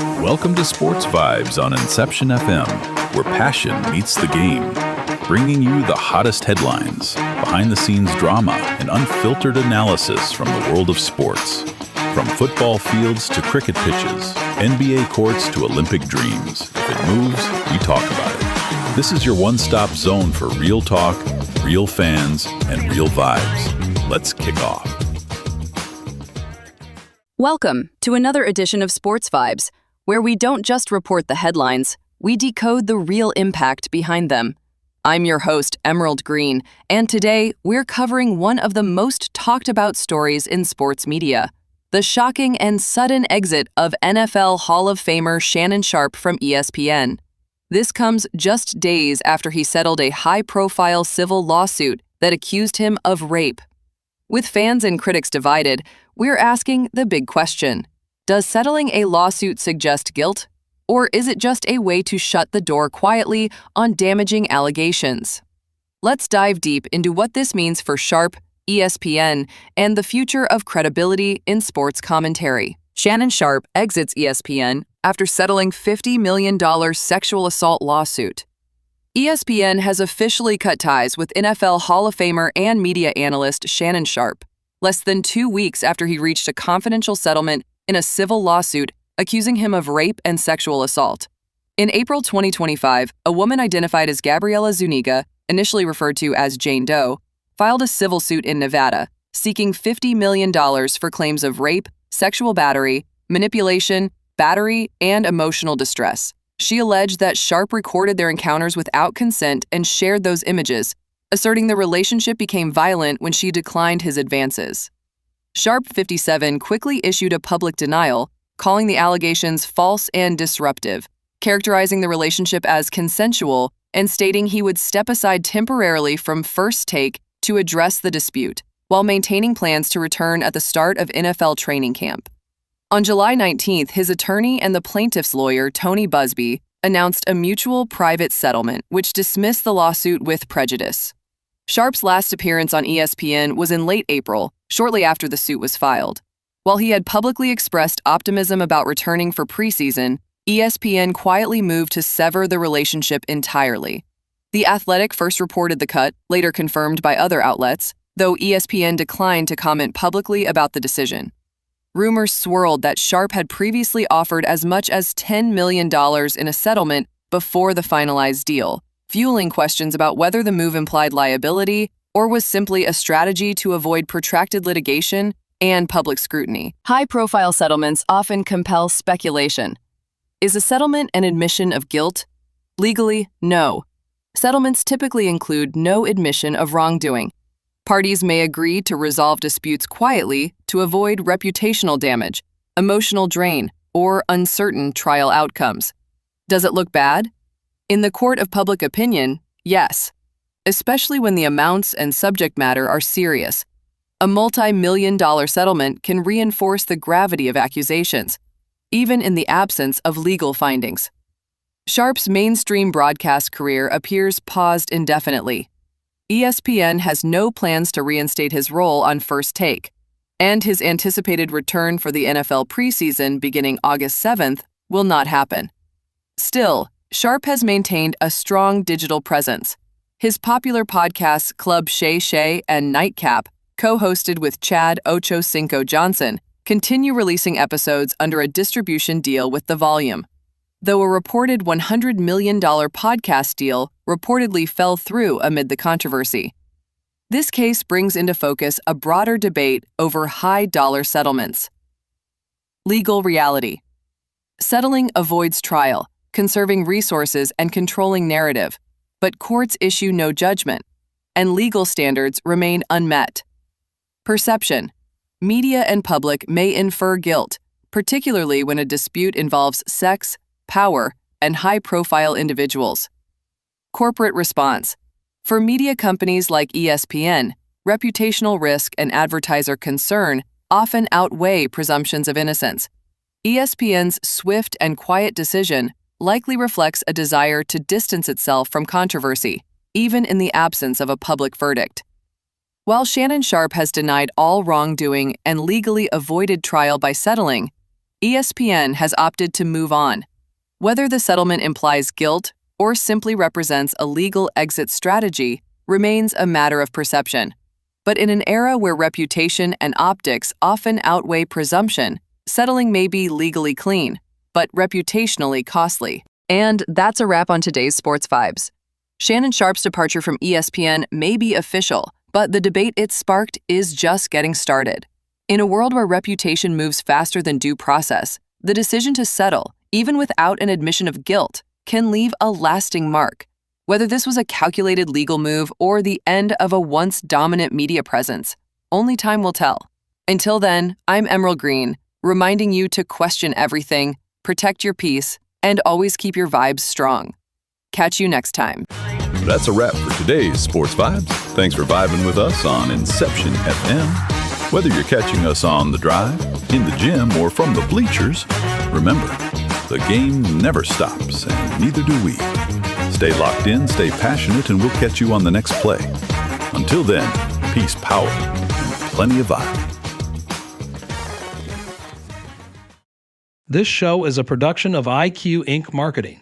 Welcome to Sports Vibes on Inception FM, where passion meets the game, bringing you the hottest headlines, behind-the-scenes drama, and unfiltered analysis from the world of sports. From football fields to cricket pitches, NBA courts to Olympic dreams. If it moves, we talk about it. This is your one-stop zone for real talk, real fans, and real vibes. Let's kick off. Welcome to another edition of Sports Vibes, where we don't just report the headlines, we decode the real impact behind them. I'm your host, Emerald Green, and today we're covering one of the most talked about stories in sports media, the shocking and sudden exit of NFL Hall of Famer Shannon Sharpe from ESPN. This comes just days after he settled a high-profile civil lawsuit that accused him of rape. With fans and critics divided, we're asking the big question. Does settling a lawsuit suggest guilt? Or is it just a way to shut the door quietly on damaging allegations? Let's dive deep into what this means for Sharpe, ESPN, and the future of credibility in sports commentary. Shannon Sharpe exits ESPN after settling $50 million sexual assault lawsuit. ESPN has officially cut ties with NFL Hall of Famer and media analyst Shannon Sharpe, less than 2 weeks after he reached a confidential settlement in a civil lawsuit accusing him of rape and sexual assault. In April 2025, a woman identified as Gabriela Zuniga, initially referred to as Jane Doe, filed a civil suit in Nevada, seeking $50 million for claims of rape, sexual battery, manipulation, battery, and emotional distress. She alleged that Sharpe recorded their encounters without consent and shared those images, asserting the relationship became violent when she declined his advances. Sharpe, 57, quickly issued a public denial, calling the allegations false and disruptive, characterizing the relationship as consensual and stating he would step aside temporarily from First Take to address the dispute, while maintaining plans to return at the start of NFL training camp. On July 19th, his attorney and the plaintiff's lawyer, Tony Busby, announced a mutual private settlement, which dismissed the lawsuit with prejudice. Sharpe's last appearance on ESPN was in late April, shortly after the suit was filed. While he had publicly expressed optimism about returning for preseason, ESPN quietly moved to sever the relationship entirely. The Athletic first reported the cut, later confirmed by other outlets, though ESPN declined to comment publicly about the decision. Rumors swirled that Sharpe had previously offered as much as $10 million in a settlement before the finalized deal, fueling questions about whether the move implied liability or was simply a strategy to avoid protracted litigation and public scrutiny. High-profile settlements often compel speculation. Is a settlement an admission of guilt? Legally, no. Settlements typically include no admission of wrongdoing. Parties may agree to resolve disputes quietly to avoid reputational damage, emotional drain, or uncertain trial outcomes. Does it look bad? In the court of public opinion, yes, especially when the amounts and subject matter are serious. A multi-million-dollar settlement can reinforce the gravity of accusations, even in the absence of legal findings. Sharpe's mainstream broadcast career appears paused indefinitely. ESPN has no plans to reinstate his role on First Take, and his anticipated return for the NFL preseason beginning August 7th will not happen. Still, Sharpe has maintained a strong digital presence. His popular podcasts Club Shay Shay and Nightcap, co-hosted with Chad Ocho Cinco Johnson, continue releasing episodes under a distribution deal with The Volume. Though a reported $100 million podcast deal reportedly fell through amid the controversy. This case brings into focus a broader debate over high-dollar settlements. Legal reality. Settling avoids trial, conserving resources and controlling narrative, but courts issue no judgment, and legal standards remain unmet. Perception. Media and public may infer guilt, particularly when a dispute involves sex, power, and high-profile individuals. Corporate response. For media companies like ESPN, reputational risk and advertiser concern often outweigh presumptions of innocence. ESPN's swift and quiet decision likely reflects a desire to distance itself from controversy, even in the absence of a public verdict. While Shannon Sharpe has denied all wrongdoing and legally avoided trial by settling, ESPN has opted to move on. Whether the settlement implies guilt or simply represents a legal exit strategy remains a matter of perception. But in an era where reputation and optics often outweigh presumption, settling may be legally clean, but reputationally costly. And that's a wrap on today's Sports Vibes. Shannon Sharpe's departure from ESPN may be official, but the debate it sparked is just getting started. In a world where reputation moves faster than due process, the decision to settle, even without an admission of guilt, can leave a lasting mark. Whether this was a calculated legal move or the end of a once dominant media presence, only time will tell. Until then, I'm Emerald Green, reminding you to question everything, protect your peace, and always keep your vibes strong. Catch you next time. That's a wrap for today's Sports Vibes. Thanks for vibing with us on Inception FM. Whether you're catching us on the drive, in the gym, or from the bleachers, remember, the game never stops, and neither do we. Stay locked in, stay passionate, and we'll catch you on the next play. Until then, peace, power, and plenty of vibe. This show is a production of IQ Inc. Marketing.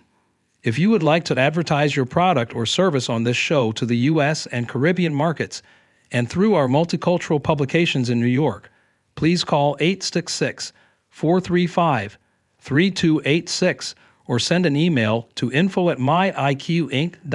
If you would like to advertise your product or service on this show to the U.S. and Caribbean markets and through our multicultural publications in New York, please call 866-435-3286 or send an email to info@myiqinc.com.